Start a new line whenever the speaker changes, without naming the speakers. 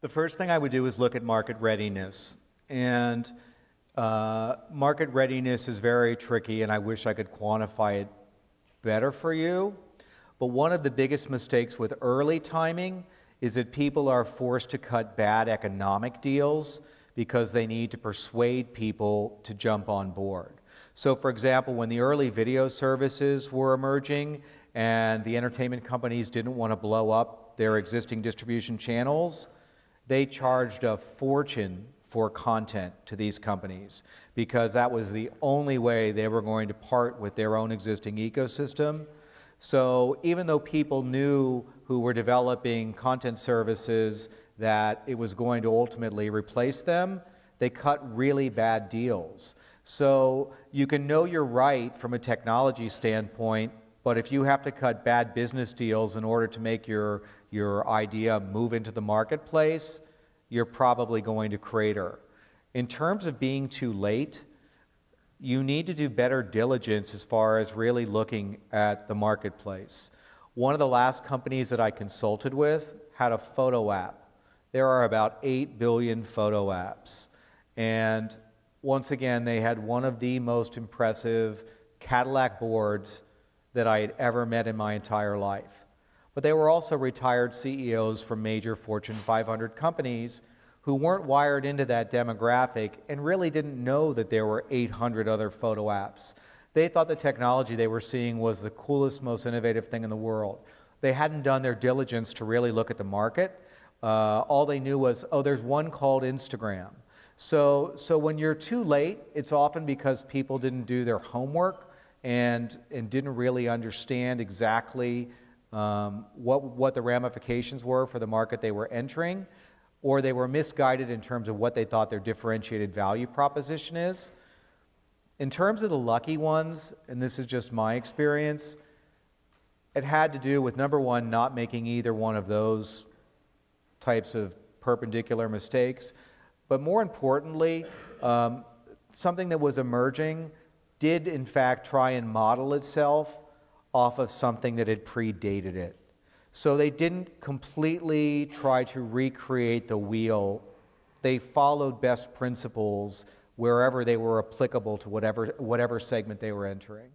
The first thing I would do is look at market readiness. And market readiness is very tricky, and I wish I could quantify it better for you. But one of the biggest mistakes with early timing is that people are forced to cut bad economic deals because they need to persuade people to jump on board. So for example, when the early video services were emerging and the entertainment companies didn't want to blow up their existing distribution channels, they charged a fortune for content to these companies because that was the only way they were going to part with their own existing ecosystem. So even though people knew who were developing content services that it was going to ultimately replace them, they cut really bad deals. So you can know you're right from a technology standpoint, but if you have to cut bad business deals in order to make your idea move into the marketplace, you're probably going to crater. In terms of being too late, you need to do better diligence as far as really looking at the marketplace. One of the last companies that I consulted with had a photo app. There are about 8 billion photo apps. And once again, they had one of the most impressive Cadillac boards that I had ever met in my entire life. But they were also retired CEOs from major Fortune 500 companies who weren't wired into that demographic and really didn't know that there were 800 other photo apps. They thought the technology they were seeing was the coolest, most innovative thing in the world. They hadn't done their diligence to really look at the market. All they knew was, oh, there's one called Instagram. So when you're too late, it's often because people didn't do their homework and didn't really understand exactly what the ramifications were for the market they were entering, or they were misguided in terms of what they thought their differentiated value proposition is. In terms of the lucky ones, and this is just my experience, it had to do with, number one, not making either one of those types of perpendicular mistakes, but more importantly, something that was emerging did in fact try and model itself off of something that had predated it. So they didn't completely try to recreate the wheel. They followed best principles wherever they were applicable to whatever segment they were entering.